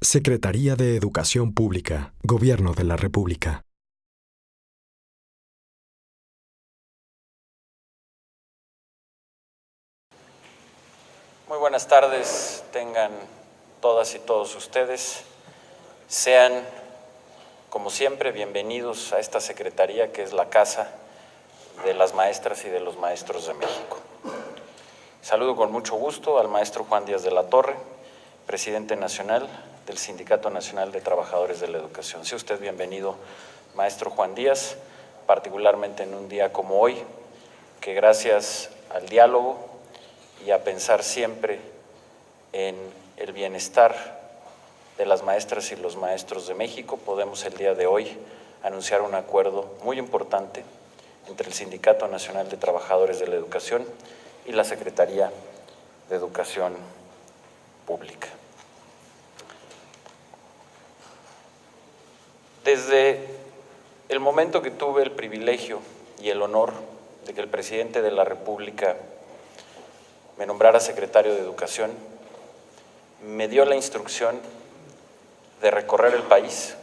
Secretaría de Educación Pública, Gobierno de la República. Muy buenas tardes, tengan todas y todos ustedes. Sean, como siempre, bienvenidos a esta secretaría que es la casa de las maestras y de los maestros de México. Saludo con mucho gusto al maestro Juan Díaz de la Torre, presidente nacional del Sindicato Nacional de Trabajadores de la Educación. Sea usted bienvenido, maestro Juan Díaz, particularmente en un día como hoy, que gracias al diálogo y a pensar siempre en el bienestar de las maestras y los maestros de México, podemos el día de hoy anunciar un acuerdo muy importante entre el Sindicato Nacional de Trabajadores de la Educación y la Secretaría de Educación Pública. Desde el momento que tuve el privilegio y el honor de que el presidente de la República me nombrara secretario de Educación, me dio la instrucción de recorrer el país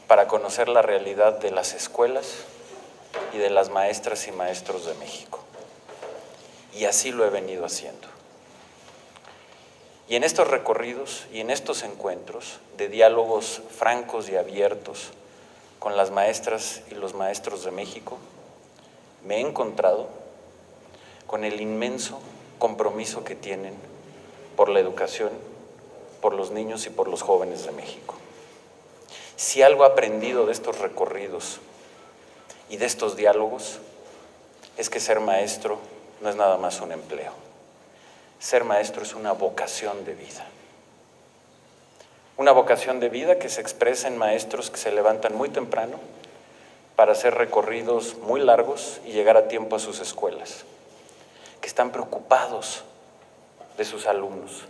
para conocer la realidad de las escuelas y de las maestras y maestros de México. Y así lo he venido haciendo. Y en estos recorridos y en estos encuentros de diálogos francos y abiertos con las maestras y los maestros de México, me he encontrado con el inmenso compromiso que tienen por la educación, por los niños y por los jóvenes de México. Si algo he aprendido de estos recorridos y de estos diálogos, es que ser maestro no es nada más un empleo. Ser maestro es una vocación de vida. Una vocación de vida que se expresa en maestros que se levantan muy temprano para hacer recorridos muy largos y llegar a tiempo a sus escuelas, que están preocupados de sus alumnos,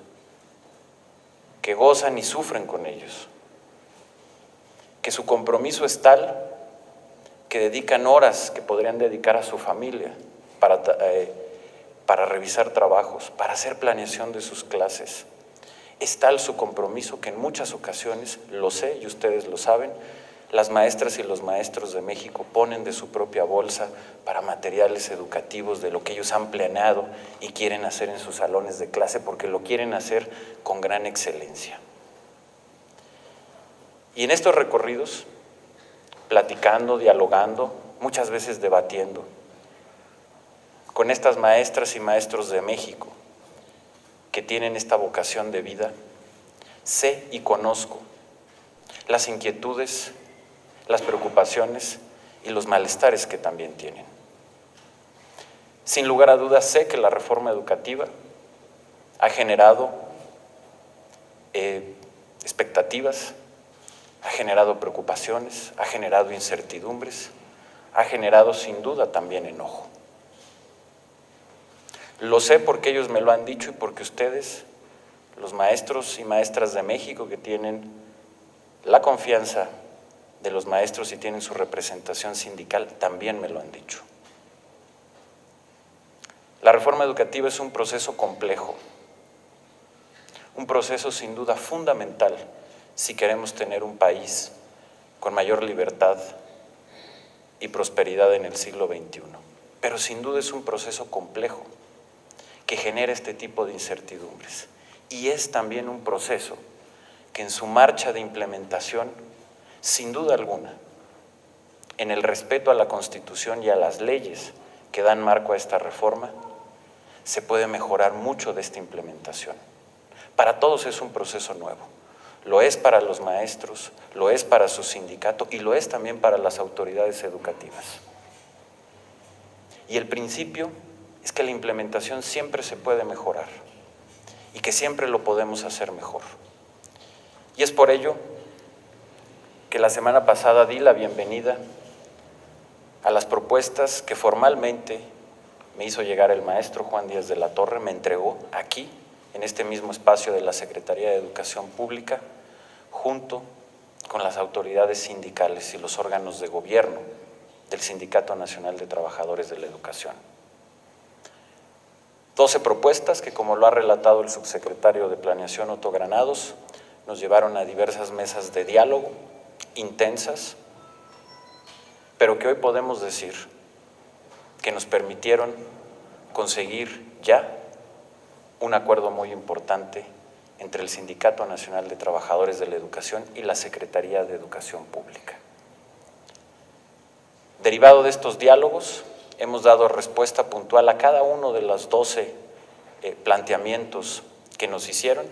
que gozan y sufren con ellos, que su compromiso es tal que dedican horas que podrían dedicar a su familia para revisar trabajos, para hacer planeación de sus clases. Es tal su compromiso que en muchas ocasiones, lo sé y ustedes lo saben, las maestras y los maestros de México ponen de su propia bolsa para materiales educativos de lo que ellos han planeado y quieren hacer en sus salones de clase porque lo quieren hacer con gran excelencia. Y en estos recorridos, platicando, dialogando, muchas veces debatiendo, con estas maestras y maestros de México que tienen esta vocación de vida, sé y conozco las inquietudes, las preocupaciones y los malestares que también tienen. Sin lugar a dudas, sé que la reforma educativa ha generado expectativas, ha generado preocupaciones, ha generado incertidumbres, ha generado sin duda también enojo. Lo sé porque ellos me lo han dicho y porque ustedes, los maestros y maestras de México que tienen la confianza de los maestros y tienen su representación sindical, también me lo han dicho. La reforma educativa es un proceso complejo, un proceso sin duda fundamental si queremos tener un país con mayor libertad y prosperidad en el siglo XXI. Pero sin duda es un proceso complejo que genera este tipo de incertidumbres. Y es también un proceso que en su marcha de implementación, sin duda alguna, en el respeto a la Constitución y a las leyes que dan marco a esta reforma, se puede mejorar mucho de esta implementación. Para todos es un proceso nuevo. Lo es para los maestros, lo es para su sindicato y lo es también para las autoridades educativas. Y el principio es que la implementación siempre se puede mejorar y que siempre lo podemos hacer mejor. Y es por ello que la semana pasada di la bienvenida a las propuestas que formalmente me hizo llegar el maestro Juan Díaz de la Torre, me entregó aquí, en este mismo espacio de la Secretaría de Educación Pública, junto con las autoridades sindicales y los órganos de gobierno del Sindicato Nacional de Trabajadores de la Educación. 12 propuestas que, como lo ha relatado el subsecretario de Planeación, Otto Granados, nos llevaron a diversas mesas de diálogo intensas, pero que hoy podemos decir que nos permitieron conseguir ya un acuerdo muy importante entre el Sindicato Nacional de Trabajadores de la Educación y la Secretaría de Educación Pública. Derivado de estos diálogos, hemos dado respuesta puntual a cada uno de los 12 planteamientos que nos hicieron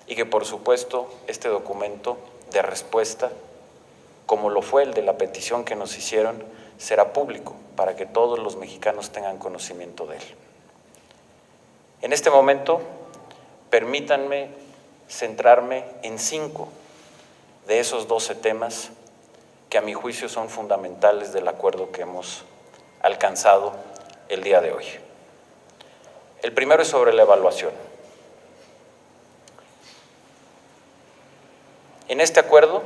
y que, por supuesto, este documento de respuesta, como lo fue el de la petición que nos hicieron, será público para que todos los mexicanos tengan conocimiento de él. En este momento, permítanme centrarme en 5 de esos 12 temas que a mi juicio son fundamentales del acuerdo que hemos alcanzado el día de hoy. El primero es sobre la evaluación. En este acuerdo,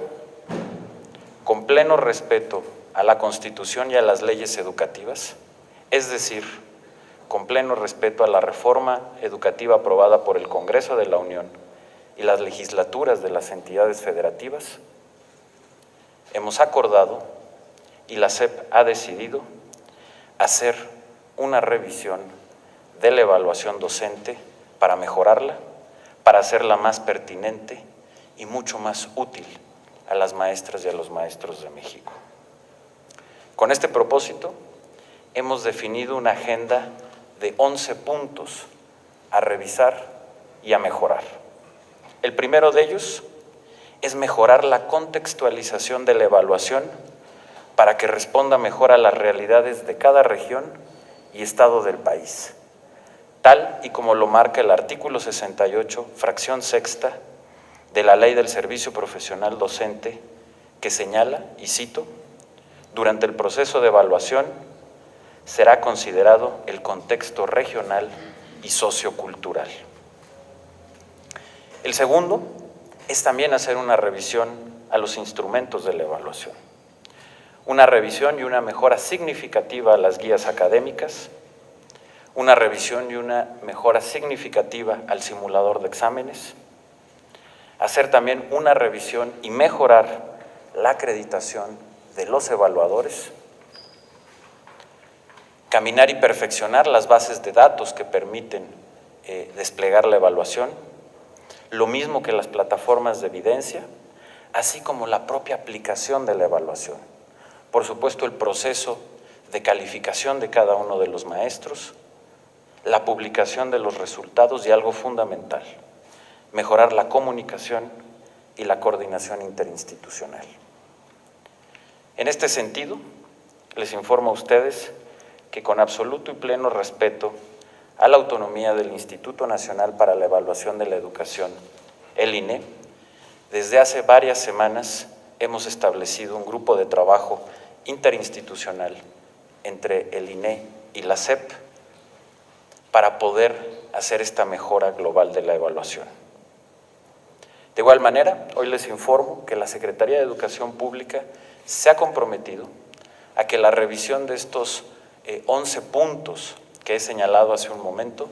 con pleno respeto a la Constitución y a las leyes educativas, es decir, con pleno respeto a la reforma educativa aprobada por el Congreso de la Unión y las legislaturas de las entidades federativas, hemos acordado y la SEP ha decidido hacer una revisión de la evaluación docente para mejorarla, para hacerla más pertinente y mucho más útil a las maestras y a los maestros de México. Con este propósito, hemos definido una agenda de 11 puntos a revisar y a mejorar. El primero de ellos es mejorar la contextualización de la evaluación para que responda mejor a las realidades de cada región y estado del país, tal y como lo marca el artículo 68, fracción sexta, de la Ley del Servicio Profesional Docente, que señala, y cito, durante el proceso de evaluación será considerado el contexto regional y sociocultural. El segundo es también hacer una revisión a los instrumentos de la evaluación, una revisión y una mejora significativa a las guías académicas, una revisión y una mejora significativa al simulador de exámenes, hacer también una revisión y mejorar la acreditación de los evaluadores, caminar y perfeccionar las bases de datos que permiten desplegar la evaluación, lo mismo que las plataformas de evidencia, así como la propia aplicación de la evaluación. Por supuesto, el proceso de calificación de cada uno de los maestros, la publicación de los resultados y algo fundamental, mejorar la comunicación y la coordinación interinstitucional. En este sentido, les informo a ustedes que con absoluto y pleno respeto a la autonomía del Instituto Nacional para la Evaluación de la Educación, el INE, desde hace varias semanas hemos establecido un grupo de trabajo interinstitucional entre el INE y la SEP para poder hacer esta mejora global de la evaluación. De igual manera, hoy les informo que la Secretaría de Educación Pública se ha comprometido a que la revisión de estos 11 puntos que he señalado hace un momento,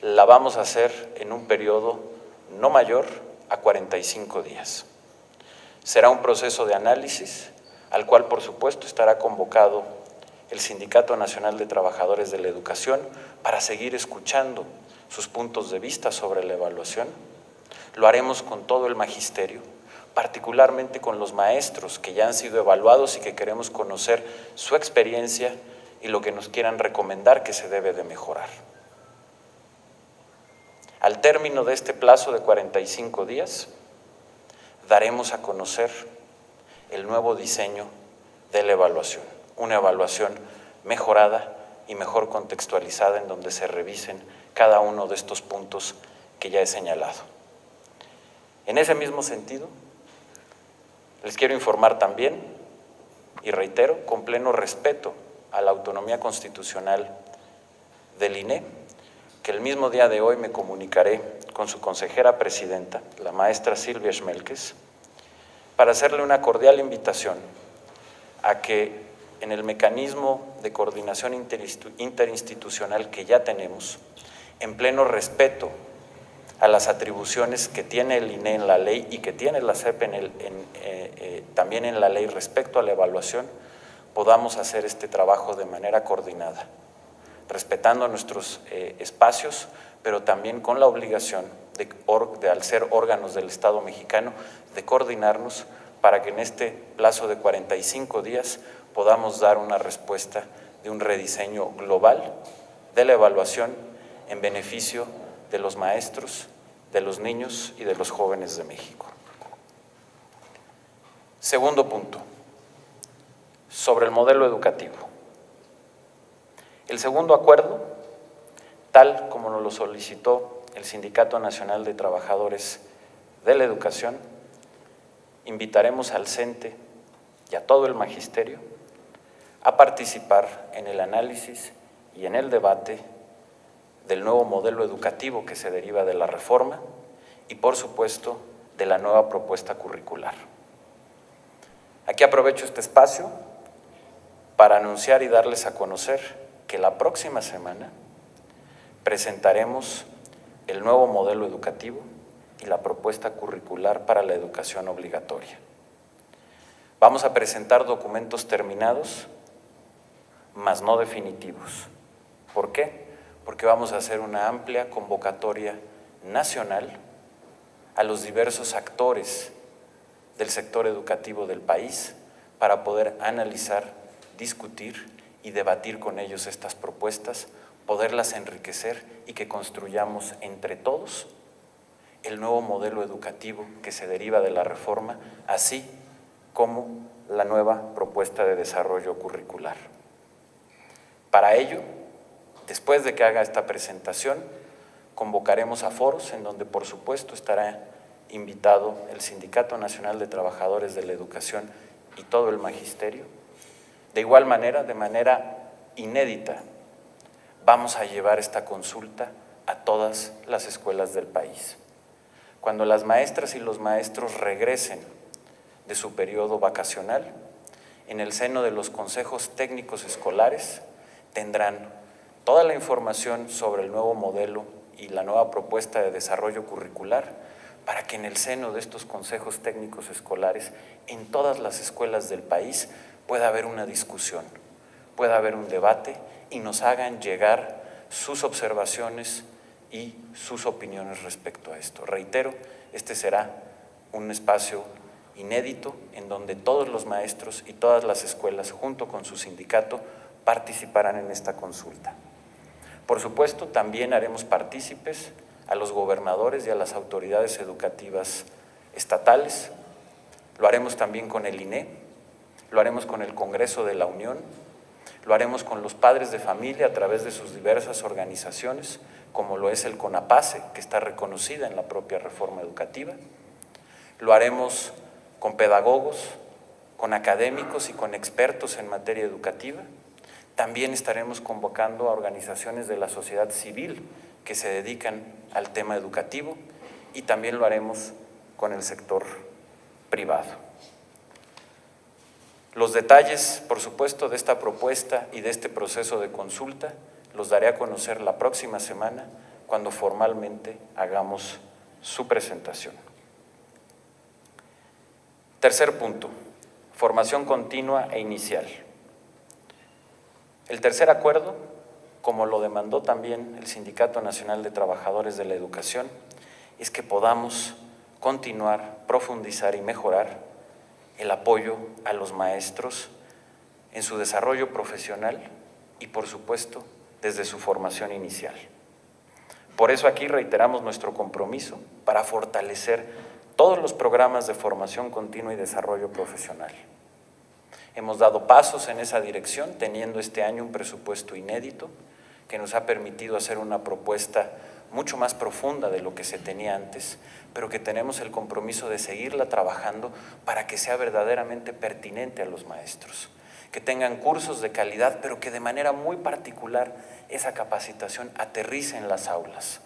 la vamos a hacer en un periodo no mayor a 45 días. Será un proceso de análisis al cual, por supuesto, estará convocado el Sindicato Nacional de Trabajadores de la Educación para seguir escuchando sus puntos de vista sobre la evaluación. Lo haremos con todo el magisterio, particularmente con los maestros que ya han sido evaluados y que queremos conocer su experiencia y lo que nos quieran recomendar que se debe de mejorar. Al término de este plazo de 45 días, daremos a conocer el nuevo diseño de la evaluación, una evaluación mejorada y mejor contextualizada en donde se revisen cada uno de estos puntos que ya he señalado. En ese mismo sentido, les quiero informar también, y reitero, con pleno respeto a la autonomía constitucional del INE, que el mismo día de hoy me comunicaré con su consejera presidenta, la maestra Silvia Schmelkes, para hacerle una cordial invitación a que en el mecanismo de coordinación interinstitucional que ya tenemos, en pleno respeto a las atribuciones que tiene el INE en la ley y que tiene la SEP también en la ley respecto a la evaluación, podamos hacer este trabajo de manera coordinada, respetando nuestros espacios, pero también con la obligación de, al ser órganos del Estado mexicano, de coordinarnos para que en este plazo de 45 días podamos dar una respuesta de un rediseño global de la evaluación en beneficio de los maestros, de los niños y de los jóvenes de México. Segundo punto, sobre el modelo educativo. El segundo acuerdo, tal como nos lo solicitó el Sindicato Nacional de Trabajadores de la Educación, invitaremos al CENTE y a todo el magisterio a participar en el análisis y en el debate del nuevo modelo educativo que se deriva de la reforma y, por supuesto, de la nueva propuesta curricular. Aquí aprovecho este espacio para anunciar y darles a conocer que la próxima semana presentaremos el nuevo modelo educativo y la propuesta curricular para la educación obligatoria. Vamos a presentar documentos terminados, mas no definitivos. ¿Por qué? Porque vamos a hacer una amplia convocatoria nacional a los diversos actores del sector educativo del país para poder analizar, discutir y debatir con ellos estas propuestas, poderlas enriquecer y que construyamos entre todos el nuevo modelo educativo que se deriva de la reforma, así como la nueva propuesta de desarrollo curricular. Para ello, después de que haga esta presentación, convocaremos a foros en donde, por supuesto, estará invitado el Sindicato Nacional de Trabajadores de la Educación y todo el magisterio. De igual manera, de manera inédita, vamos a llevar esta consulta a todas las escuelas del país. Cuando las maestras y los maestros regresen de su periodo vacacional, en el seno de los consejos técnicos escolares tendrán toda la información sobre el nuevo modelo y la nueva propuesta de desarrollo curricular para que en el seno de estos consejos técnicos escolares, en todas las escuelas del país, pueda haber una discusión, pueda haber un debate y nos hagan llegar sus observaciones y sus opiniones respecto a esto. Reitero, este será un espacio inédito en donde todos los maestros y todas las escuelas, junto con su sindicato, participarán en esta consulta. Por supuesto, también haremos partícipes a los gobernadores y a las autoridades educativas estatales. Lo haremos también con el INE, lo haremos con el Congreso de la Unión, lo haremos con los padres de familia a través de sus diversas organizaciones, como lo es el CONAPACE, que está reconocida en la propia reforma educativa. Lo haremos con pedagogos, con académicos y con expertos en materia educativa. También estaremos convocando a organizaciones de la sociedad civil que se dedican al tema educativo y también lo haremos con el sector privado. Los detalles, por supuesto, de esta propuesta y de este proceso de consulta los daré a conocer la próxima semana cuando formalmente hagamos su presentación. Tercer punto, formación continua e inicial. El tercer acuerdo, como lo demandó también el Sindicato Nacional de Trabajadores de la Educación, es que podamos continuar, profundizar y mejorar el apoyo a los maestros en su desarrollo profesional y, por supuesto, desde su formación inicial. Por eso aquí reiteramos nuestro compromiso para fortalecer todos los programas de formación continua y desarrollo profesional. Hemos dado pasos en esa dirección, teniendo este año un presupuesto inédito que nos ha permitido hacer una propuesta mucho más profunda de lo que se tenía antes, pero que tenemos el compromiso de seguirla trabajando para que sea verdaderamente pertinente a los maestros, que tengan cursos de calidad, pero que de manera muy particular esa capacitación aterrice en las aulas,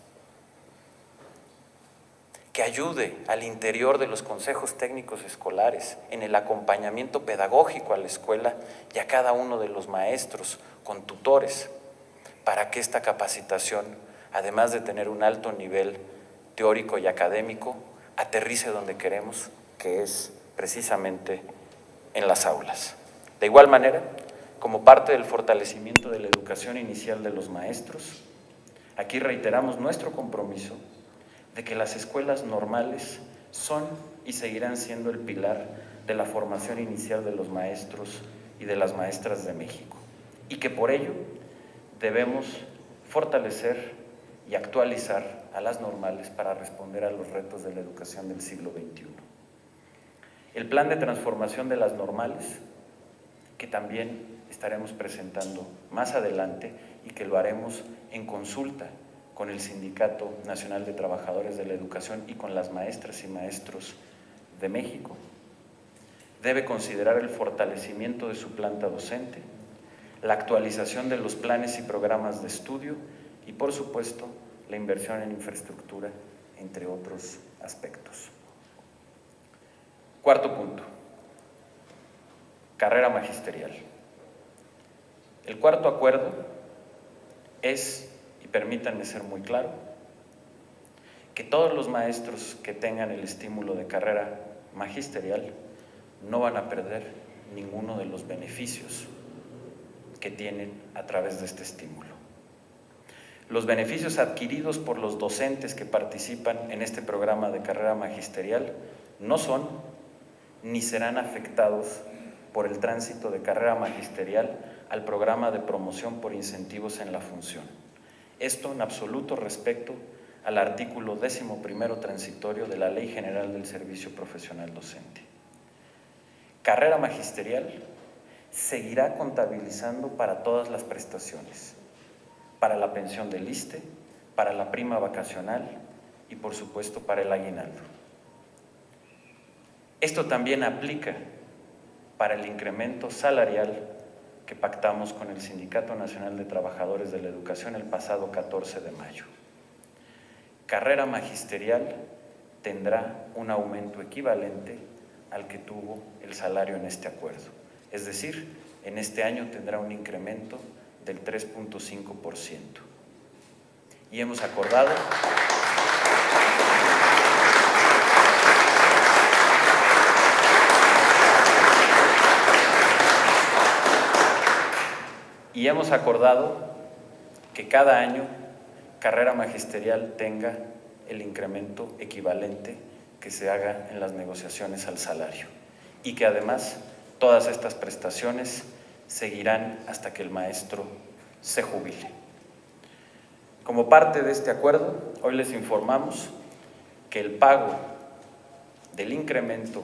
que ayude al interior de los consejos técnicos escolares en el acompañamiento pedagógico a la escuela y a cada uno de los maestros con tutores, para que esta capacitación, además de tener un alto nivel teórico y académico aterrice donde queremos, que es precisamente en las aulas. De igual manera, como parte del fortalecimiento de la educación inicial de los maestros, aquí reiteramos nuestro compromiso de que las escuelas normales son y seguirán siendo el pilar de la formación inicial de los maestros y de las maestras de México, y que por ello debemos fortalecer y actualizar a las normales para responder a los retos de la educación del siglo XXI. El plan de transformación de las normales, que también estaremos presentando más adelante y que lo haremos en consulta con el Sindicato Nacional de Trabajadores de la Educación y con las maestras y maestros de México, debe considerar el fortalecimiento de su planta docente, la actualización de los planes y programas de estudio y, por supuesto, la inversión en infraestructura, entre otros aspectos. Cuarto punto, carrera magisterial. El cuarto acuerdo es, y permítanme ser muy claro, que todos los maestros que tengan el estímulo de carrera magisterial no van a perder ninguno de los beneficios que tienen a través de este estímulo. Los beneficios adquiridos por los docentes que participan en este programa de carrera magisterial no son ni serán afectados por el tránsito de carrera magisterial al programa de promoción por incentivos en la función. Esto en absoluto respecto al artículo 11º transitorio de la Ley General del Servicio Profesional Docente. Carrera magisterial seguirá contabilizando para todas las prestaciones, para la pensión del ISSSTE, para la prima vacacional y, por supuesto, para el aguinaldo. Esto también aplica para el incremento salarial que pactamos con el Sindicato Nacional de Trabajadores de la Educación el pasado 14 de mayo. Carrera magisterial tendrá un aumento equivalente al que tuvo el salario en este acuerdo. Es decir, en este año tendrá un incremento del 3.5%. Y hemos acordado que cada año carrera magisterial tenga el incremento equivalente que se haga en las negociaciones al salario y que además todas estas prestaciones seguirán hasta que el maestro se jubile. Como parte de este acuerdo, hoy les informamos que el pago del incremento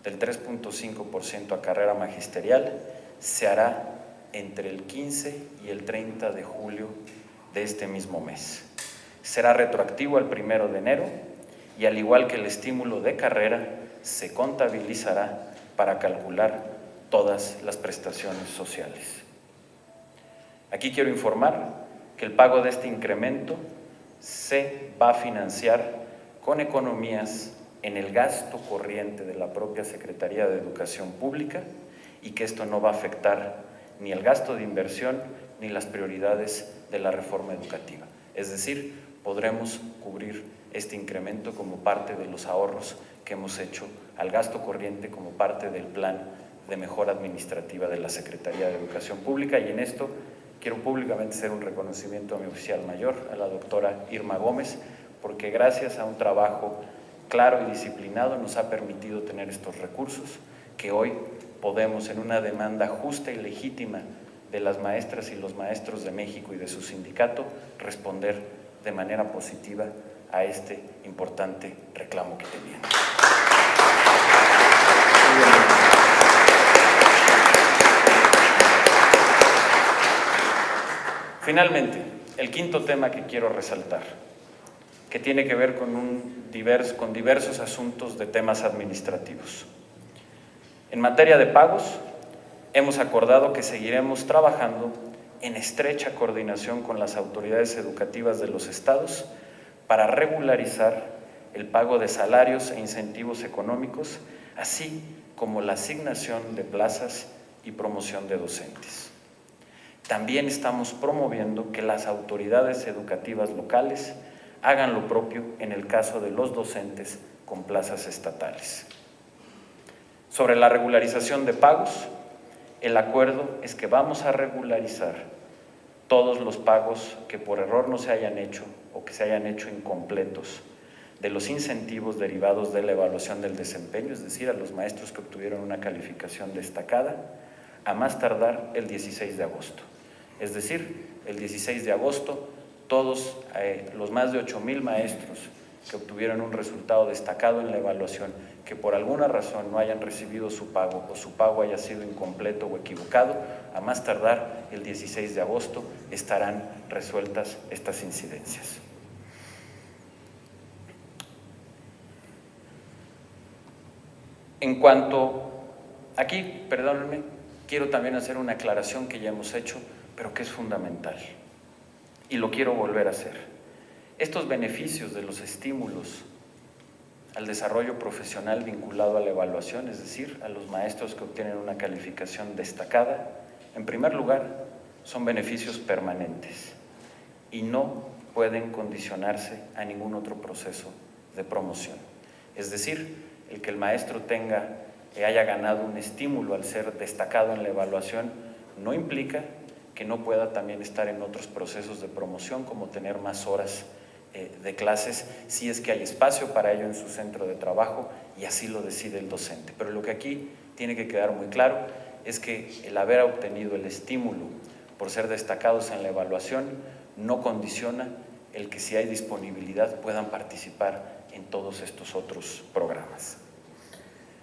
del 3.5% a carrera magisterial se hará entre el 15 y el 30 de julio de este mismo mes. Será retroactivo al 1 de enero y, al igual que el estímulo de carrera, se contabilizará para calcular todas las prestaciones sociales. Aquí quiero informar que el pago de este incremento se va a financiar con economías en el gasto corriente de la propia Secretaría de Educación Pública y que esto no va a afectar ni el gasto de inversión ni las prioridades de la reforma educativa. Es decir, podremos cubrir este incremento como parte de los ahorros que hemos hecho al gasto corriente como parte del plan de mejora administrativa de la Secretaría de Educación Pública. Y en esto quiero públicamente hacer un reconocimiento a mi oficial mayor, a la doctora Irma Gómez, porque gracias a un trabajo claro y disciplinado nos ha permitido tener estos recursos que hoy podemos, en una demanda justa y legítima de las maestras y los maestros de México y de su sindicato, responder de manera positiva a este importante reclamo que tenían. Finalmente, el quinto tema que quiero resaltar, que tiene que ver con diversos asuntos de temas administrativos. En materia de pagos, hemos acordado que seguiremos trabajando en estrecha coordinación con las autoridades educativas de los estados para regularizar el pago de salarios e incentivos económicos, así como la asignación de plazas y promoción de docentes. También estamos promoviendo que las autoridades educativas locales hagan lo propio en el caso de los docentes con plazas estatales. Sobre la regularización de pagos, el acuerdo es que vamos a regularizar todos los pagos que por error no se hayan hecho o que se hayan hecho incompletos de los incentivos derivados de la evaluación del desempeño, es decir, a los maestros que obtuvieron una calificación destacada, a más tardar el 16 de agosto. Es decir, el 16 de agosto, todos los más de 8,000 maestros que obtuvieron un resultado destacado en la evaluación, que por alguna razón no hayan recibido su pago o su pago haya sido incompleto o equivocado, a más tardar el 16 de agosto estarán resueltas estas incidencias. En cuanto, aquí, perdónenme, quiero también hacer una aclaración que ya hemos hecho, pero que es fundamental, y lo quiero volver a hacer. Estos beneficios de los estímulos al desarrollo profesional vinculado a la evaluación, es decir, a los maestros que obtienen una calificación destacada, en primer lugar, son beneficios permanentes y no pueden condicionarse a ningún otro proceso de promoción. Es decir, el que el maestro haya ganado un estímulo al ser destacado en la evaluación no implica que no pueda también estar en otros procesos de promoción, como tener más horas de clases, si es que hay espacio para ello en su centro de trabajo y así lo decide el docente. Pero lo que aquí tiene que quedar muy claro es que el haber obtenido el estímulo por ser destacados en la evaluación no condiciona el que, si hay disponibilidad, puedan participar en todos estos otros programas.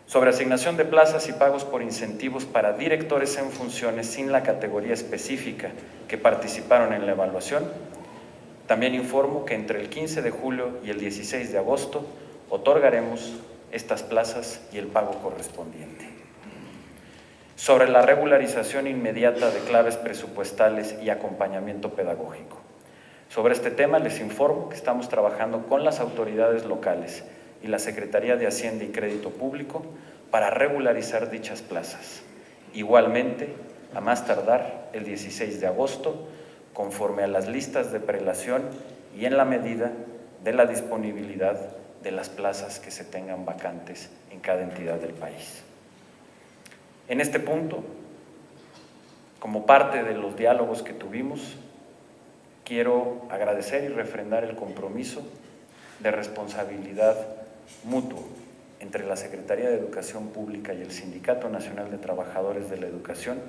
Sobre asignación de plazas y pagos por incentivos para directores en funciones sin la categoría específica que participaron en la evaluación, también informo que entre el 15 de julio y el 16 de agosto otorgaremos estas plazas y el pago correspondiente. Sobre la regularización inmediata de claves presupuestales y acompañamiento pedagógico. Sobre este tema les informo que estamos trabajando con las autoridades locales y la Secretaría de Hacienda y Crédito Público para regularizar dichas plazas. Igualmente, a más tardar el 16 de agosto, conforme a las listas de prelación y en la medida de la disponibilidad de las plazas que se tengan vacantes en cada entidad del país. En este punto, como parte de los diálogos que tuvimos, quiero agradecer y refrendar el compromiso de responsabilidad mutuo entre la Secretaría de Educación Pública y el Sindicato Nacional de Trabajadores de la Educación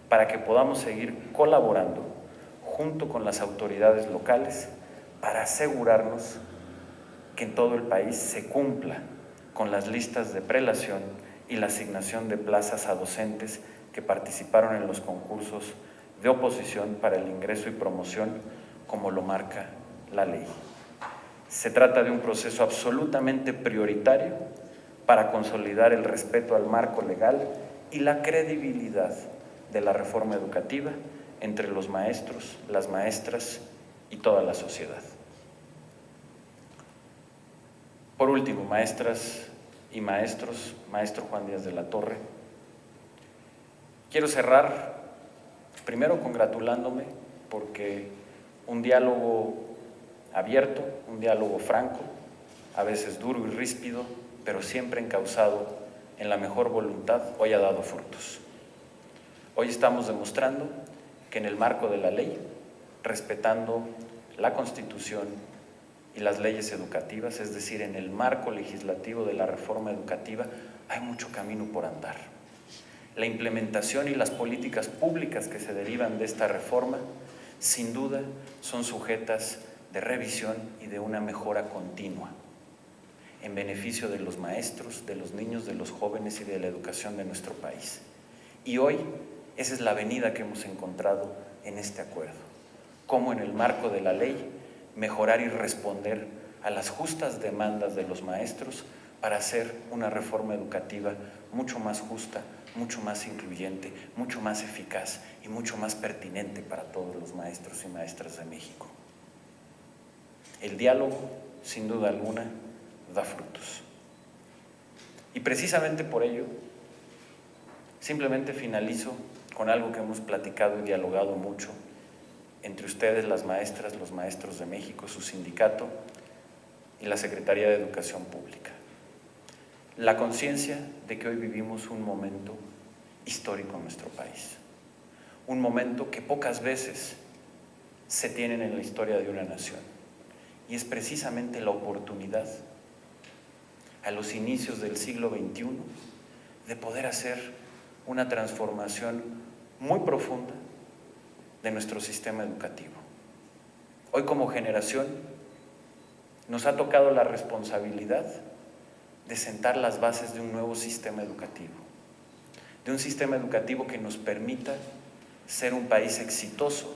para que podamos seguir colaborando junto con las autoridades locales para asegurarnos que en todo el país se cumpla con las listas de prelación y la asignación de plazas a docentes que participaron en los concursos de oposición para el ingreso y promoción, como lo marca la ley. Se trata de un proceso absolutamente prioritario para consolidar el respeto al marco legal y la credibilidad de la reforma educativa entre los maestros, las maestras y toda la sociedad. Por último, maestras y maestros, maestro Juan Díaz de la Torre, quiero cerrar primero congratulándome porque un diálogo abierto, un diálogo franco, a veces duro y ríspido, pero siempre encauzado en la mejor voluntad, hoy ha dado frutos. Hoy estamos demostrando que en el marco de la ley, respetando la Constitución y las leyes educativas, es decir, en el marco legislativo de la reforma educativa, hay mucho camino por andar. La implementación y las políticas públicas que se derivan de esta reforma, sin duda, son sujetas de revisión y de una mejora continua en beneficio de los maestros, de los niños, de los jóvenes y de la educación de nuestro país. Y hoy esa es la avenida que hemos encontrado en este acuerdo. Cómo en el marco de la ley mejorar y responder a las justas demandas de los maestros para hacer una reforma educativa mucho más justa, mucho más incluyente, mucho más eficaz y mucho más pertinente para todos los maestros y maestras de México. El diálogo, sin duda alguna, da frutos. Y precisamente por ello, simplemente finalizo con algo que hemos platicado y dialogado mucho entre ustedes, las maestras, los maestros de México, su sindicato y la Secretaría de Educación Pública. La conciencia de que hoy vivimos un momento histórico en nuestro país, un momento que pocas veces se tienen en la historia de una nación, y es precisamente la oportunidad a los inicios del siglo XXI de poder hacer una transformación muy profunda de nuestro sistema educativo. Hoy como generación nos ha tocado la responsabilidad de sentar las bases de un nuevo sistema educativo, de un sistema educativo que nos permita ser un país exitoso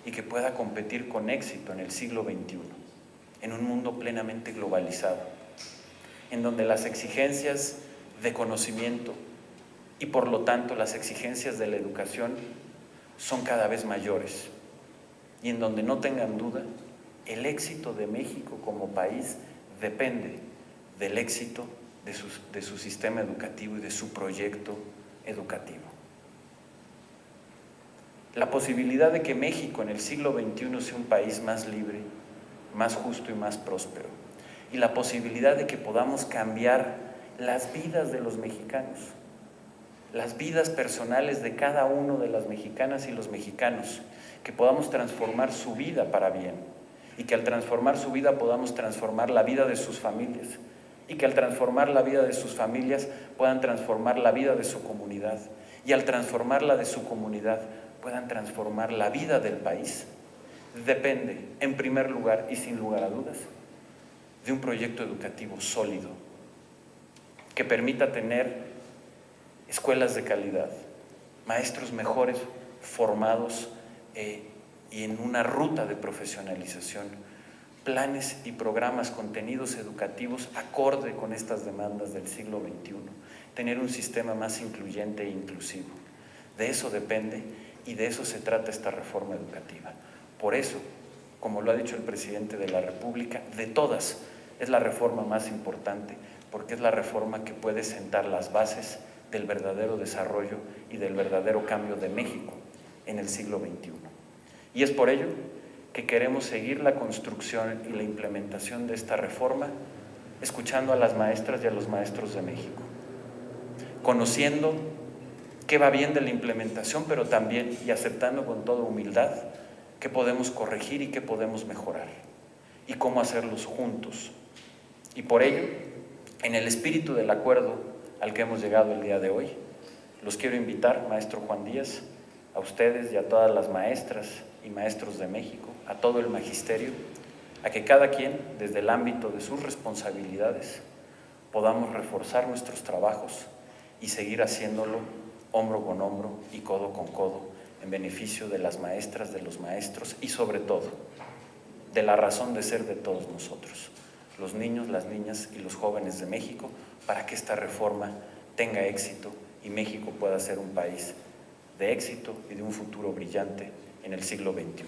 y que pueda competir con éxito en el siglo XXI, en un mundo plenamente globalizado, en donde las exigencias de conocimiento y por lo tanto las exigencias de la educación son cada vez mayores, y en donde no tengan duda, el éxito de México como país depende del éxito de su sistema educativo y de su proyecto educativo. La posibilidad de que México en el siglo XXI sea un país más libre, más justo y más próspero, y la posibilidad de que podamos cambiar las vidas de los mexicanos, las vidas personales de cada uno de las mexicanas y los mexicanos, que podamos transformar su vida para bien, y que al transformar su vida podamos transformar la vida de sus familias, y que al transformar la vida de sus familias puedan transformar la vida de su comunidad, y al transformar la de su comunidad puedan transformar la vida del país, depende, en primer lugar y sin lugar a dudas, de un proyecto educativo sólido que permita tener escuelas de calidad, maestros mejores formados y en una ruta de profesionalización, planes y programas, contenidos educativos acorde con estas demandas del siglo XXI, tener un sistema más incluyente e inclusivo. De eso depende y de eso se trata esta reforma educativa. Por eso, como lo ha dicho el presidente de la República, de todas es la reforma más importante, porque es la reforma que puede sentar las bases del verdadero desarrollo y del verdadero cambio de México en el siglo XXI. Y es por ello que queremos seguir la construcción y la implementación de esta reforma, escuchando a las maestras y a los maestros de México, conociendo qué va bien de la implementación, pero también y aceptando con toda humildad qué podemos corregir y qué podemos mejorar, y cómo hacerlos juntos. Y por ello, en el espíritu del acuerdo al que hemos llegado el día de hoy, los quiero invitar, maestro Juan Díaz, a ustedes y a todas las maestras y maestros de México, a todo el magisterio, a que cada quien, desde el ámbito de sus responsabilidades, podamos reforzar nuestros trabajos y seguir haciéndolo hombro con hombro y codo con codo, en beneficio de las maestras, de los maestros y sobre todo, de la razón de ser de todos nosotros, los niños, las niñas y los jóvenes de México, para que esta reforma tenga éxito y México pueda ser un país de éxito y de un futuro brillante en el siglo XXI.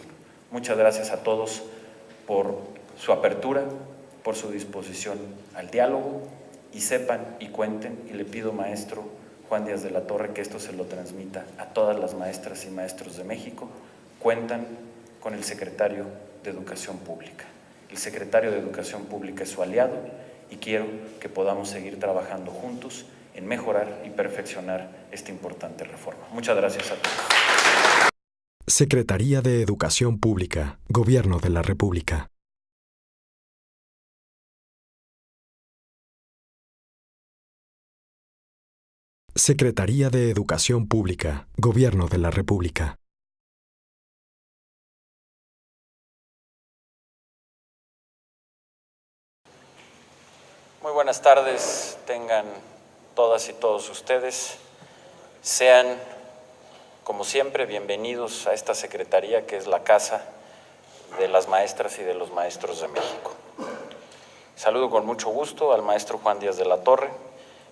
Muchas gracias a todos por su apertura, por su disposición al diálogo, y sepan y cuenten, y le pido, maestro Juan Díaz de la Torre, que esto se lo transmita a todas las maestras y maestros de México, cuentan con el secretario de Educación Pública. El secretario de Educación Pública es su aliado y quiero que podamos seguir trabajando juntos en mejorar y perfeccionar esta importante reforma. Muchas gracias a todos. Secretaría de Educación Pública, Gobierno de la República. Secretaría de Educación Pública, Gobierno de la República. Muy buenas tardes, tengan todas y todos ustedes. Sean, como siempre, bienvenidos a esta secretaría que es la casa de las maestras y de los maestros de México. Saludo con mucho gusto al maestro Juan Díaz de la Torre,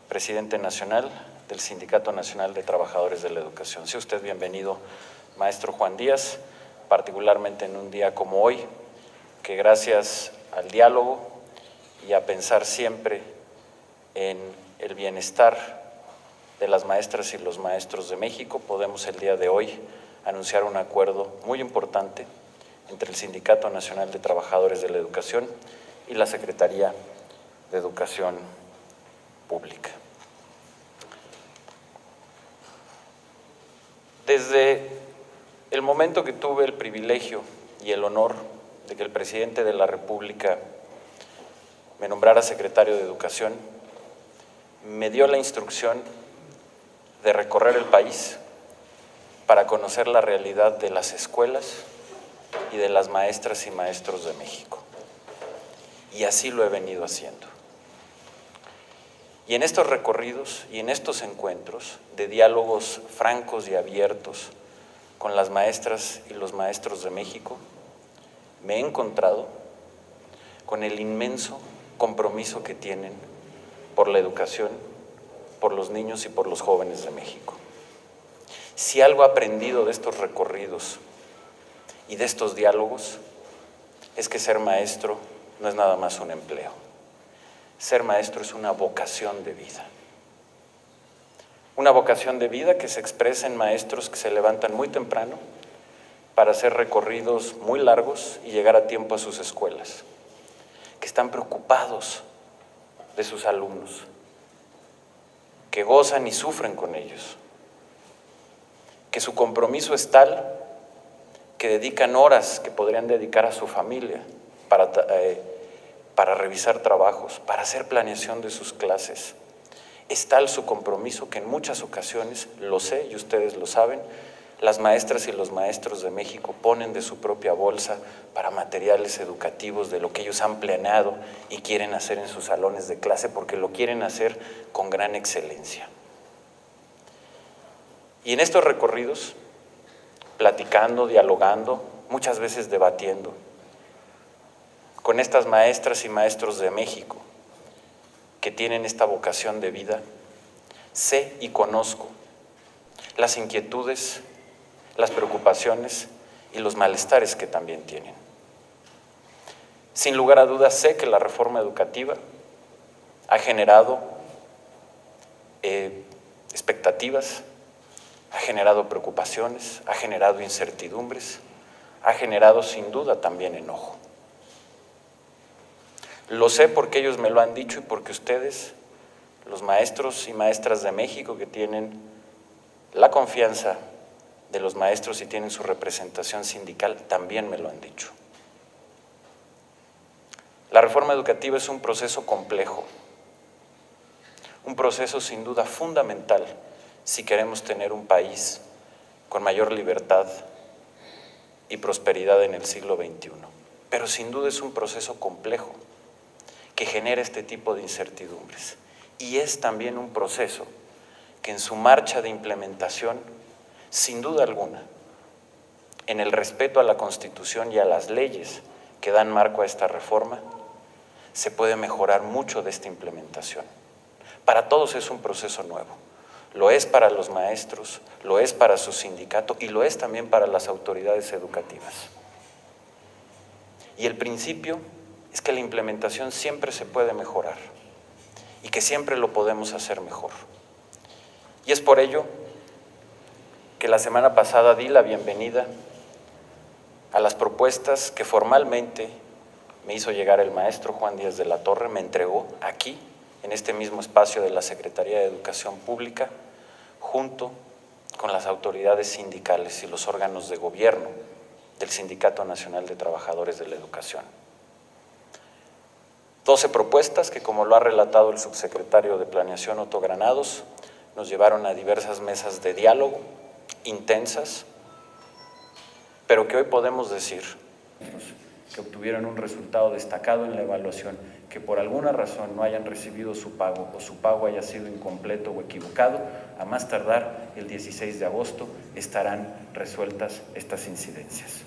presidente nacional del Sindicato Nacional de Trabajadores de la Educación. Sea usted bienvenido, maestro Juan Díaz, particularmente en un día como hoy, que gracias al diálogo y a pensar siempre en el bienestar de las maestras y los maestros de México, podemos el día de hoy anunciar un acuerdo muy importante entre el Sindicato Nacional de Trabajadores de la Educación y la Secretaría de Educación Pública. Desde el momento que tuve el privilegio y el honor de que el presidente de la República me nombrara secretario de Educación, me dio la instrucción de recorrer el país para conocer la realidad de las escuelas y de las maestras y maestros de México. Y así lo he venido haciendo. Y en estos recorridos y en estos encuentros de diálogos francos y abiertos con las maestras y los maestros de México, me he encontrado con el inmenso compromiso que tienen por la educación, por los niños y por los jóvenes de México. Si algo he aprendido de estos recorridos y de estos diálogos, es que ser maestro no es nada más un empleo. Ser maestro es una vocación de vida. Una vocación de vida que se expresa en maestros que se levantan muy temprano para hacer recorridos muy largos y llegar a tiempo a sus escuelas, que están preocupados de sus alumnos, que gozan y sufren con ellos, que su compromiso es tal que dedican horas que podrían dedicar a su familia para revisar trabajos, para hacer planeación de sus clases. Es tal su compromiso que en muchas ocasiones, lo sé y ustedes lo saben, las maestras y los maestros de México ponen de su propia bolsa para materiales educativos de lo que ellos han planeado y quieren hacer en sus salones de clase porque lo quieren hacer con gran excelencia. Y en estos recorridos, platicando, dialogando, muchas veces debatiendo, con estas maestras y maestros de México que tienen esta vocación de vida, sé y conozco las inquietudes, las preocupaciones y los malestares que también tienen. Sin lugar a dudas, sé que la reforma educativa ha generado expectativas, ha generado preocupaciones, ha generado incertidumbres, ha generado sin duda también enojo. Lo sé porque ellos me lo han dicho y porque ustedes, los maestros y maestras de México que tienen la confianza de los maestros y tienen su representación sindical, también me lo han dicho. La reforma educativa es un proceso complejo, un proceso sin duda fundamental si queremos tener un país con mayor libertad y prosperidad en el siglo XXI. Pero sin duda es un proceso complejo que genera este tipo de incertidumbres. Y es también un proceso que en su marcha de implementación, sin duda alguna, en el respeto a la Constitución y a las leyes que dan marco a esta reforma, se puede mejorar mucho de esta implementación. Para todos es un proceso nuevo. Lo es para los maestros, lo es para su sindicato y lo es también para las autoridades educativas. Y el principio es que la implementación siempre se puede mejorar y que siempre lo podemos hacer mejor. Y es por ello que la semana pasada di la bienvenida a las propuestas que formalmente me hizo llegar el maestro Juan Díaz de la Torre, me entregó aquí, en este mismo espacio de la Secretaría de Educación Pública, junto con las autoridades sindicales y los órganos de gobierno del Sindicato Nacional de Trabajadores de la Educación. 12 propuestas que, como lo ha relatado el subsecretario de Planeación, Otto Granados, nos llevaron a diversas mesas de diálogo, intensas, pero que hoy podemos decir que obtuvieron un resultado destacado en la evaluación, que por alguna razón no hayan recibido su pago o su pago haya sido incompleto o equivocado, a más tardar el 16 de agosto estarán resueltas estas incidencias.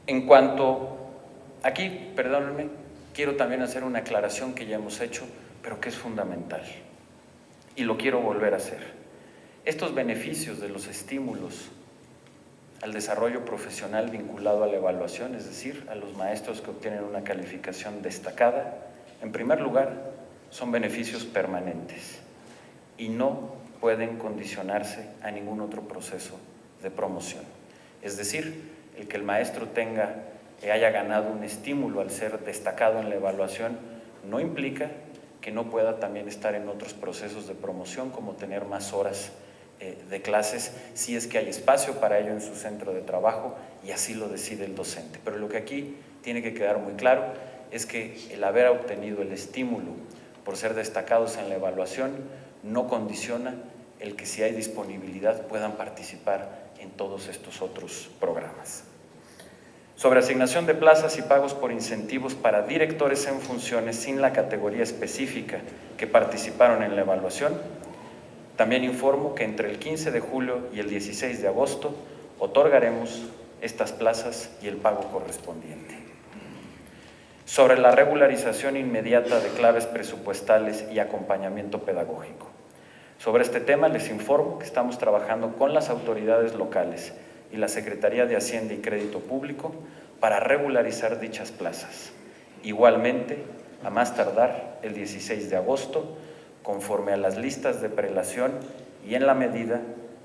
En cuanto, aquí, perdónenme, quiero también hacer una aclaración que ya hemos hecho, pero que es fundamental, y lo quiero volver a hacer. Estos beneficios de los estímulos al desarrollo profesional vinculado a la evaluación, es decir, a los maestros que obtienen una calificación destacada, en primer lugar, son beneficios permanentes, y no pueden condicionarse a ningún otro proceso de promoción. Es decir, el que el maestro haya ganado un estímulo al ser destacado en la evaluación no implica que no pueda también estar en otros procesos de promoción, como tener más horas de clases, si es que hay espacio para ello en su centro de trabajo y así lo decide el docente. Pero lo que aquí tiene que quedar muy claro es que el haber obtenido el estímulo por ser destacados en la evaluación no condiciona el que, si hay disponibilidad, puedan participar en todos estos otros programas. Sobre asignación de plazas y pagos por incentivos para directores en funciones sin la categoría específica que participaron en la evaluación, también informo que entre el 15 de julio y el 16 de agosto otorgaremos estas plazas y el pago correspondiente. Sobre la regularización inmediata de claves presupuestales y acompañamiento pedagógico. Sobre este tema les informo que estamos trabajando con las autoridades locales y la Secretaría de Hacienda y Crédito Público para regularizar dichas plazas. Igualmente, a más tardar el 16 de agosto, conforme a las listas de prelación y en la medida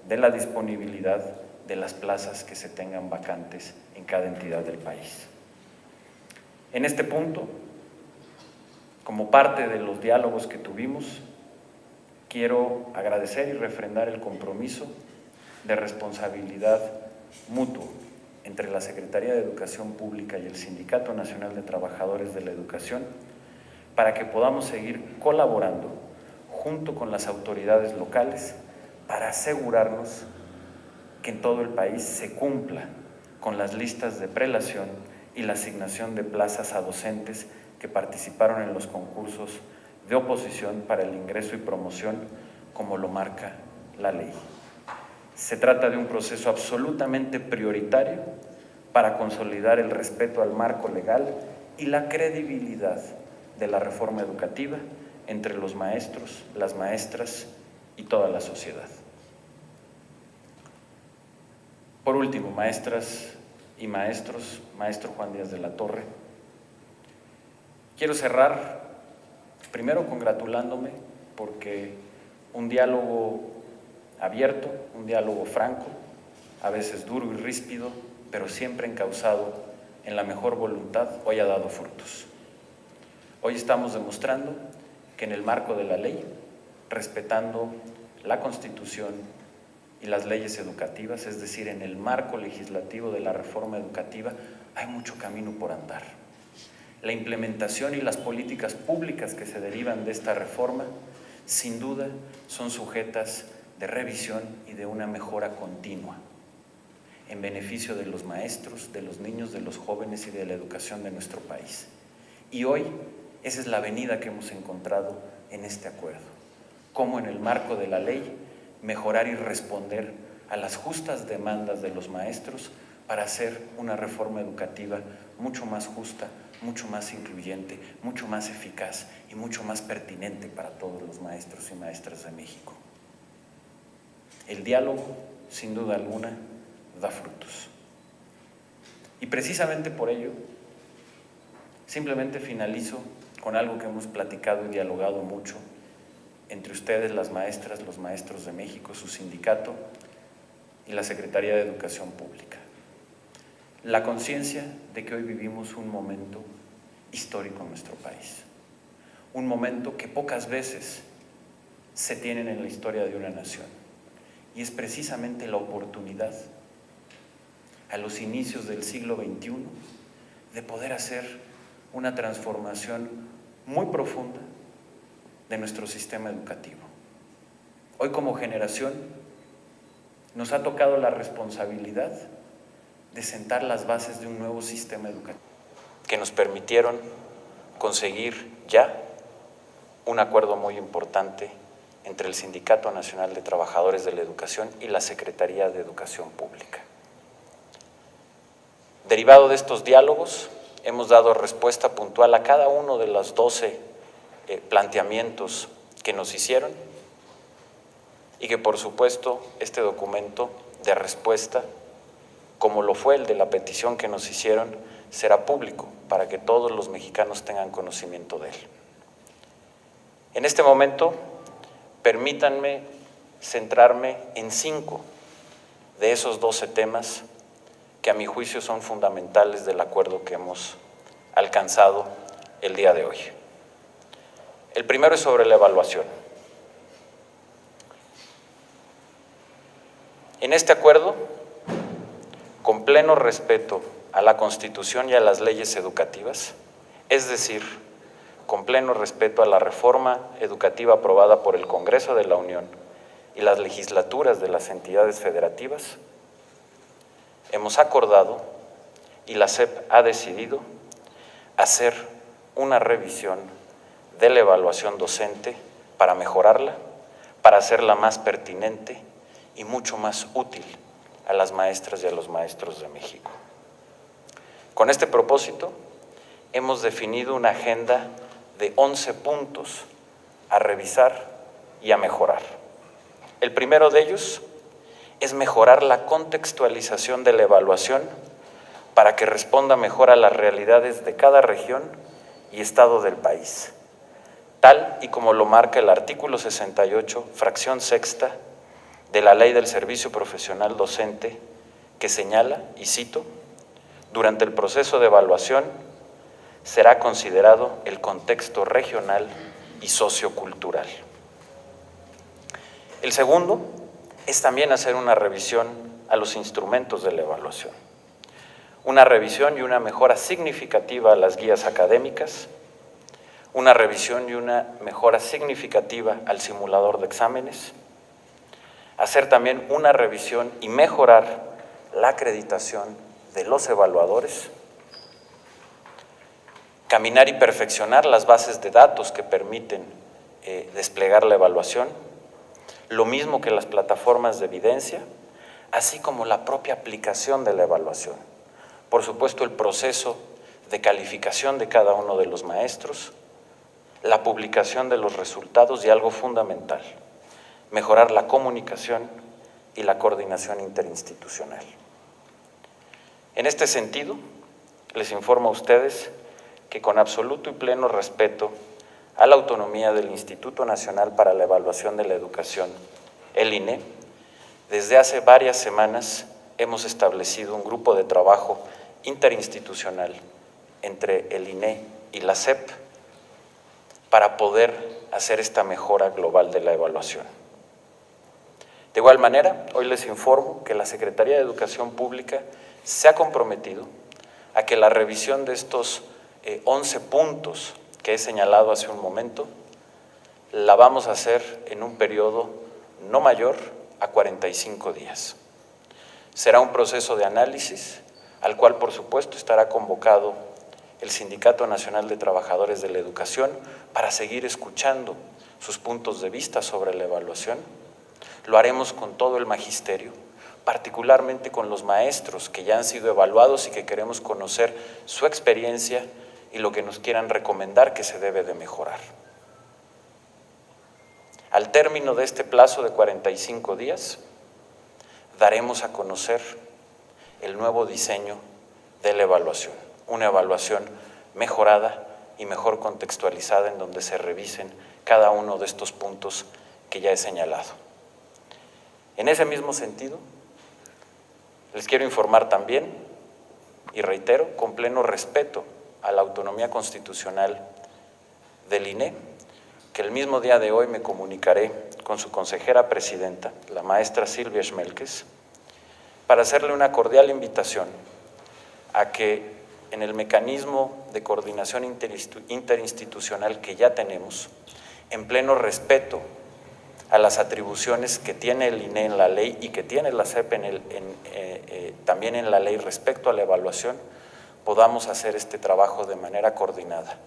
de la disponibilidad de las plazas que se tengan vacantes en cada entidad del país. En este punto, como parte de los diálogos que tuvimos, quiero agradecer y refrendar el compromiso de responsabilidad mutuo entre la Secretaría de Educación Pública y el Sindicato Nacional de Trabajadores de la Educación para que podamos seguir colaborando junto con las autoridades locales para asegurarnos que en todo el país se cumpla con las listas de prelación y la asignación de plazas a docentes que participaron en los concursos de oposición para el ingreso y promoción, como lo marca la ley. Se trata de un proceso absolutamente prioritario para consolidar el respeto al marco legal y la credibilidad de la reforma educativa entre los maestros, las maestras y toda la sociedad. Por último, maestras y maestros, maestro Juan Díaz de la Torre, quiero cerrar primero congratulándome porque un diálogo abierto, un diálogo franco, a veces duro y ríspido, pero siempre encauzado en la mejor voluntad, hoy ha dado frutos. Hoy estamos demostrando que en el marco de la ley, respetando la Constitución y las leyes educativas, es decir, en el marco legislativo de la reforma educativa, hay mucho camino por andar. La implementación y las políticas públicas que se derivan de esta reforma, sin duda, son sujetas de revisión y de una mejora continua, en beneficio de los maestros, de los niños, de los jóvenes y de la educación de nuestro país. Y hoy, esa es la avenida que hemos encontrado en este acuerdo. Cómo en el marco de la ley, mejorar y responder a las justas demandas de los maestros para hacer una reforma educativa mucho más justa, mucho más incluyente, mucho más eficaz y mucho más pertinente para todos los maestros y maestras de México. El diálogo, sin duda alguna, da frutos. Y precisamente por ello, simplemente finalizo con algo que hemos platicado y dialogado mucho entre ustedes, las maestras, los maestros de México, su sindicato y la Secretaría de Educación Pública. La conciencia de que hoy vivimos un momento histórico en nuestro país, un momento que pocas veces se tienen en la historia de una nación, y es precisamente la oportunidad a los inicios del siglo XXI de poder hacer una transformación muy profunda de nuestro sistema educativo. Hoy, como generación, nos ha tocado la responsabilidad de sentar las bases de un nuevo sistema educativo que nos permitieron conseguir ya un acuerdo muy importante entre el Sindicato Nacional de Trabajadores de la Educación y la Secretaría de Educación Pública. Derivado de estos diálogos, hemos dado respuesta puntual a cada uno de los 12 planteamientos que nos hicieron y que, por supuesto, este documento de respuesta, como lo fue el de la petición que nos hicieron, será público para que todos los mexicanos tengan conocimiento de él. En este momento, permítanme centrarme en 5 de esos 12 temas que a mi juicio son fundamentales del acuerdo que hemos alcanzado el día de hoy. El primero es sobre la evaluación. En este acuerdo, con pleno respeto a la Constitución y a las leyes educativas, es decir, con pleno respeto a la reforma educativa aprobada por el Congreso de la Unión y las legislaturas de las entidades federativas, hemos acordado y la SEP ha decidido hacer una revisión de la evaluación docente para mejorarla, para hacerla más pertinente y mucho más útil a las maestras y a los maestros de México. Con este propósito, hemos definido una agenda de 11 puntos a revisar y a mejorar. El primero de ellos es mejorar la contextualización de la evaluación para que responda mejor a las realidades de cada región y estado del país, tal y como lo marca el artículo 68, fracción sexta, de la Ley del Servicio Profesional Docente, que señala, y cito, durante el proceso de evaluación será considerado el contexto regional y sociocultural. El segundo es también hacer una revisión a los instrumentos de la evaluación, una revisión y una mejora significativa a las guías académicas, una revisión y una mejora significativa al simulador de exámenes, hacer también una revisión y mejorar la acreditación de los evaluadores, caminar y perfeccionar las bases de datos que permiten desplegar la evaluación, lo mismo que las plataformas de evidencia, así como la propia aplicación de la evaluación. Por supuesto, el proceso de calificación de cada uno de los maestros, la publicación de los resultados y algo fundamental, mejorar la comunicación y la coordinación interinstitucional. En este sentido, les informo a ustedes que con absoluto y pleno respeto a la autonomía del Instituto Nacional para la Evaluación de la Educación, el INE, desde hace varias semanas hemos establecido un grupo de trabajo interinstitucional entre el INE y la SEP para poder hacer esta mejora global de la evaluación. De igual manera, hoy les informo que la Secretaría de Educación Pública se ha comprometido a que la revisión de estos 11 puntos que he señalado hace un momento, la vamos a hacer en un periodo no mayor a 45 días. Será un proceso de análisis al cual, por supuesto, estará convocado el Sindicato Nacional de Trabajadores de la Educación para seguir escuchando sus puntos de vista sobre la evaluación. Lo haremos con todo el magisterio, particularmente con los maestros que ya han sido evaluados y que queremos conocer su experiencia y lo que nos quieran recomendar que se debe de mejorar. Al término de este plazo de 45 días, daremos a conocer el nuevo diseño de la evaluación, una evaluación mejorada y mejor contextualizada en donde se revisen cada uno de estos puntos que ya he señalado. En ese mismo sentido, les quiero informar también, y reitero, con pleno respeto a la autonomía constitucional del INE, que el mismo día de hoy me comunicaré con su consejera presidenta, la maestra Silvia Schmelkes, para hacerle una cordial invitación a que en el mecanismo de coordinación interinstitucional que ya tenemos, en pleno respeto a las atribuciones que tiene el INE en la ley y que tiene la SEP también en la ley respecto a la evaluación, podamos hacer este trabajo de manera coordinada,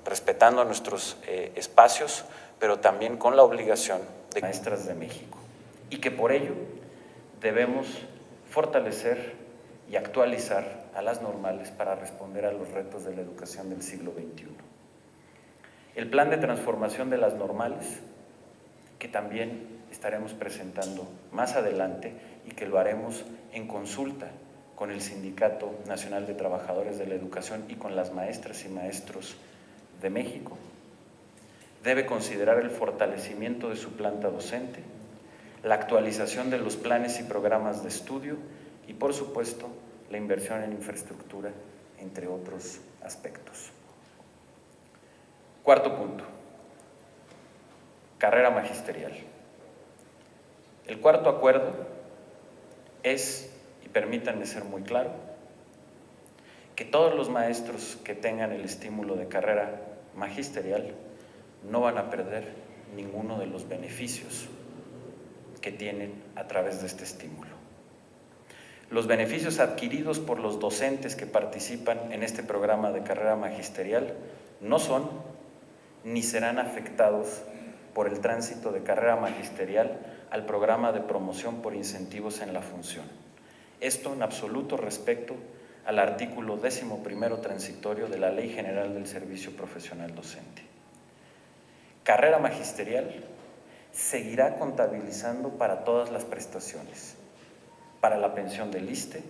respetando nuestros espacios, pero también con la obligación de maestras de México, y que por ello debemos fortalecer y actualizar a las normales para responder a los retos de la educación del siglo XXI. El plan de transformación de las normales, que también estaremos presentando más adelante y que lo haremos en consulta con el Sindicato Nacional de Trabajadores de la Educación y con las maestras y maestros de México, debe considerar el fortalecimiento de su planta docente, la actualización de los planes y programas de estudio y, por supuesto, la inversión en infraestructura, entre otros aspectos. Cuarto punto, carrera magisterial. El cuarto acuerdo es, y permítanme ser muy claro, que todos los maestros que tengan el estímulo de carrera magisterial no van a perder ninguno de los beneficios que tienen a través de este estímulo. Los beneficios adquiridos por los docentes que participan en este programa de carrera magisterial no son ni serán afectados por el tránsito de carrera magisterial al programa de promoción por incentivos en la función. Esto en absoluto respecto al artículo 11º transitorio de la Ley General del Servicio Profesional Docente. Carrera magisterial seguirá contabilizando para todas las prestaciones, para la pensión del ISSSTE,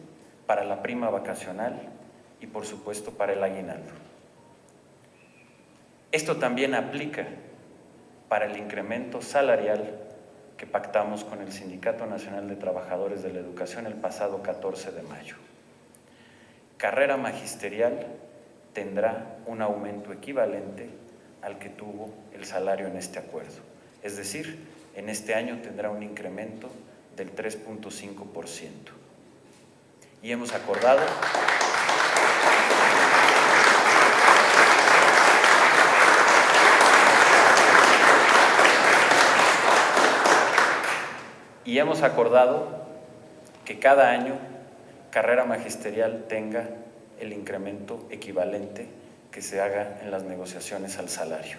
para la prima vacacional y, por supuesto, para el aguinaldo. Esto también aplica para el incremento salarial que pactamos con el Sindicato Nacional de Trabajadores de la Educación el pasado 14 de mayo. Carrera magisterial tendrá un aumento equivalente al que tuvo el salario en este acuerdo. Es decir, en este año tendrá un incremento del 3.5%. Y hemos acordado que cada año carrera magisterial tenga el incremento equivalente que se haga en las negociaciones al salario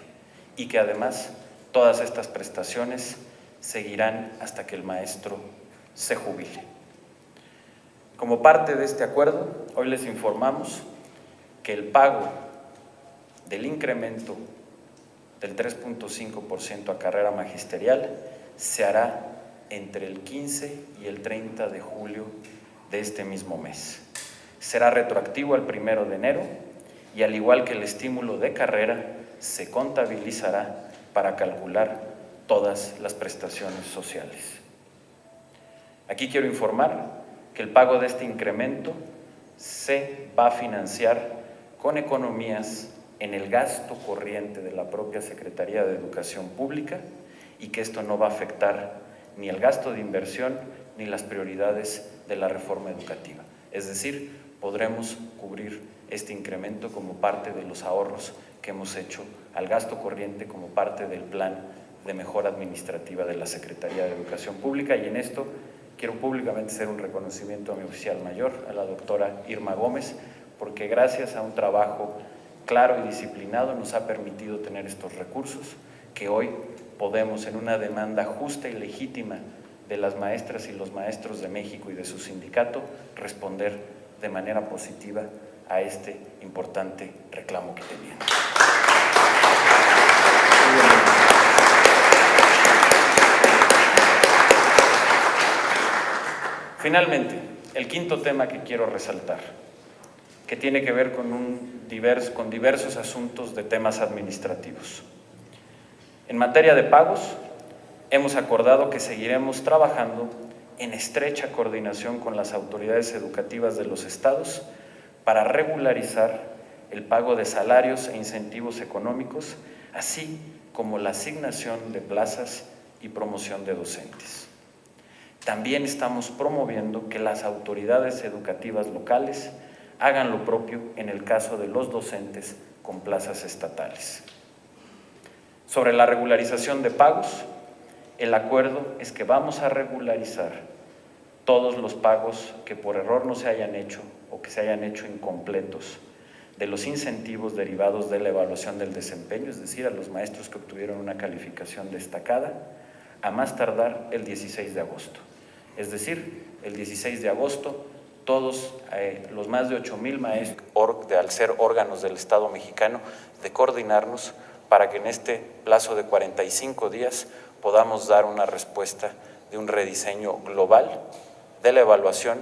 y que además todas estas prestaciones seguirán hasta que el maestro se jubile. Como parte de este acuerdo, hoy les informamos que el pago del incremento del 3.5% a carrera magisterial se hará entre el 15 y el 30 de julio de este mismo mes. Será retroactivo al 1 de enero y, al igual que el estímulo de carrera, se contabilizará para calcular todas las prestaciones sociales. Aquí quiero informar que el pago de este incremento se va a financiar con economías en el gasto corriente de la propia Secretaría de Educación Pública y que esto no va a afectar ni el gasto de inversión ni las prioridades de la reforma educativa. Es decir, podremos cubrir este incremento como parte de los ahorros que hemos hecho al gasto corriente como parte del plan de mejora administrativa de la Secretaría de Educación Pública. Y en esto quiero públicamente hacer un reconocimiento a mi oficial mayor, a la doctora Irma Gómez, porque gracias a un trabajo claro y disciplinado nos ha permitido tener estos recursos que hoy podemos, en una demanda justa y legítima de las maestras y los maestros de México y de su sindicato, responder de manera positiva a este importante reclamo que tenían. Finalmente, el quinto tema que quiero resaltar, que tiene que ver con diversos asuntos de temas administrativos. En materia de pagos, hemos acordado que seguiremos trabajando en estrecha coordinación con las autoridades educativas de los estados para regularizar el pago de salarios e incentivos económicos, así como la asignación de plazas y promoción de docentes. También estamos promoviendo que las autoridades educativas locales hagan lo propio en el caso de los docentes con plazas estatales. Sobre la regularización de pagos, el acuerdo es que vamos a regularizar todos los pagos que por error no se hayan hecho o que se hayan hecho incompletos de los incentivos derivados de la evaluación del desempeño, es decir, a los maestros que obtuvieron una calificación destacada, a más tardar el 16 de agosto. Es decir, el 16 de agosto todos los más de 8,000 maestros, al ser órganos del Estado mexicano, de coordinarnos para que en este plazo de 45 días podamos dar una respuesta de un rediseño global de la evaluación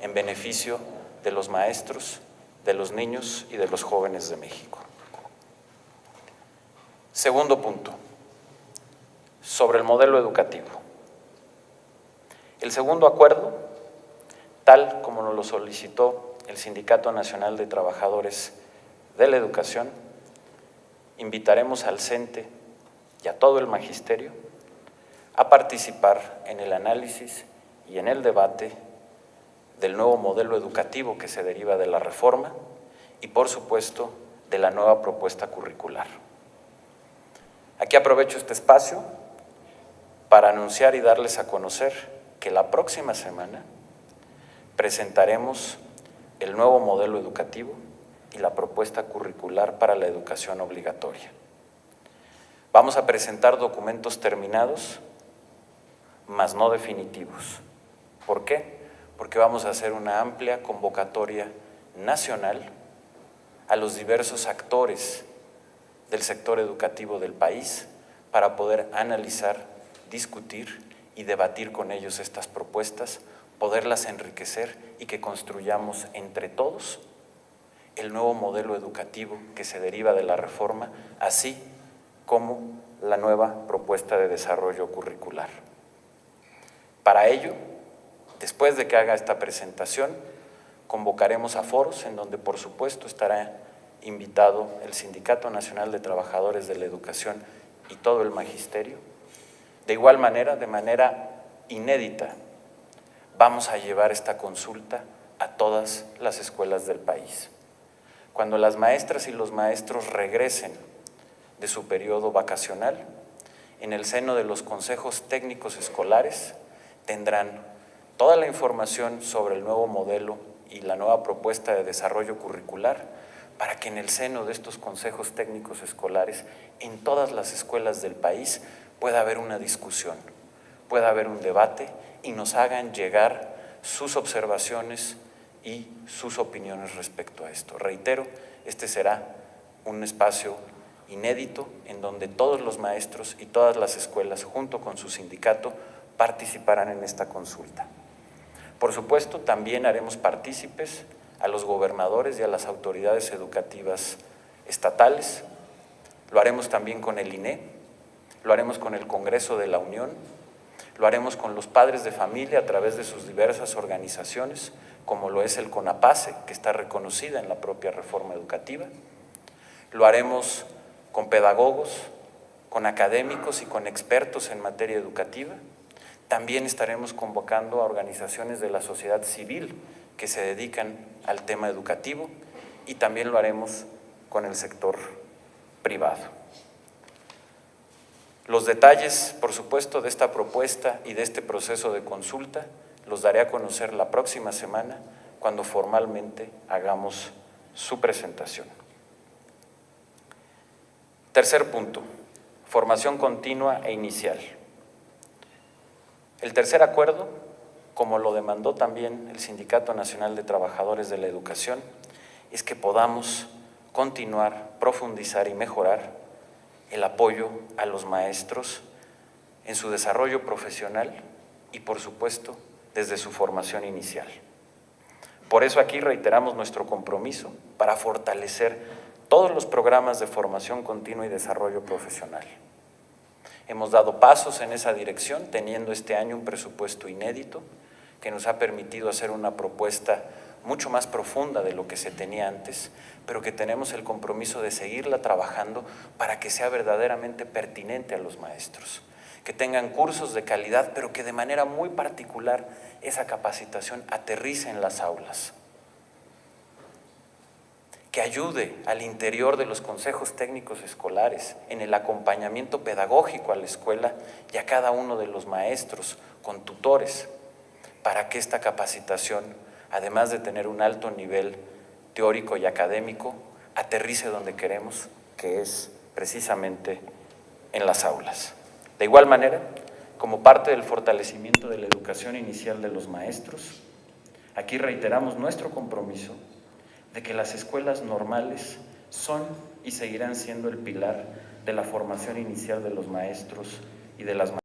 en beneficio de los maestros, de los niños y de los jóvenes de México. Segundo punto, sobre el modelo educativo. El segundo acuerdo, tal como nos lo solicitó el Sindicato Nacional de Trabajadores de la Educación, invitaremos al CENTE y a todo el magisterio a participar en el análisis y en el debate del nuevo modelo educativo que se deriva de la reforma y, por supuesto, de la nueva propuesta curricular. Aquí aprovecho este espacio para anunciar y darles a conocer que la próxima semana presentaremos el nuevo modelo educativo y la propuesta curricular para la educación obligatoria. Vamos a presentar documentos terminados, mas no definitivos. ¿Por qué? Porque vamos a hacer una amplia convocatoria nacional a los diversos actores del sector educativo del país para poder analizar, discutir y debatir con ellos estas propuestas, poderlas enriquecer y que construyamos entre todos el nuevo modelo educativo que se deriva de la reforma, así como la nueva propuesta de desarrollo curricular. Para ello, después de que haga esta presentación, convocaremos a foros en donde, por supuesto, estará invitado el Sindicato Nacional de Trabajadores de la Educación y todo el magisterio. De igual manera, de manera inédita, vamos a llevar esta consulta a todas las escuelas del país. Cuando las maestras y los maestros regresen de su periodo vacacional, en el seno de los consejos técnicos escolares tendrán toda la información sobre el nuevo modelo y la nueva propuesta de desarrollo curricular para que en el seno de estos consejos técnicos escolares, en todas las escuelas del país, pueda haber una discusión, pueda haber un debate y nos hagan llegar sus observaciones y sus opiniones respecto a esto. Reitero, este será un espacio inédito en donde todos los maestros y todas las escuelas, junto con su sindicato, participarán en esta consulta. Por supuesto, también haremos partícipes a los gobernadores y a las autoridades educativas estatales. Lo haremos también con el INE, lo haremos con el Congreso de la Unión, lo haremos con los padres de familia a través de sus diversas organizaciones, como lo es el CONAPACE, que está reconocida en la propia reforma educativa. Lo haremos con pedagogos, con académicos y con expertos en materia educativa. También estaremos convocando a organizaciones de la sociedad civil que se dedican al tema educativo y también lo haremos con el sector privado. Los detalles, por supuesto, de esta propuesta y de este proceso de consulta los daré a conocer la próxima semana cuando formalmente hagamos su presentación. Tercer punto, formación continua e inicial. El tercer acuerdo, como lo demandó también el Sindicato Nacional de Trabajadores de la Educación, es que podamos continuar, profundizar y mejorar el apoyo a los maestros en su desarrollo profesional y, por supuesto, desde su formación inicial. Por eso aquí reiteramos nuestro compromiso para fortalecer todos los programas de formación continua y desarrollo profesional. Hemos dado pasos en esa dirección, teniendo este año un presupuesto inédito que nos ha permitido hacer una propuesta mucho más profunda de lo que se tenía antes, pero que tenemos el compromiso de seguirla trabajando para que sea verdaderamente pertinente a los maestros, que tengan cursos de calidad, pero que de manera muy particular esa capacitación aterrice en las aulas, que ayude al interior de los consejos técnicos escolares en el acompañamiento pedagógico a la escuela y a cada uno de los maestros con tutores, para que esta capacitación, además de tener un alto nivel teórico y académico, aterrice donde queremos, que es precisamente en las aulas. De igual manera, como parte del fortalecimiento de la educación inicial de los maestros, aquí reiteramos nuestro compromiso de que las escuelas normales son y seguirán siendo el pilar de la formación inicial de los maestros y de las maestras.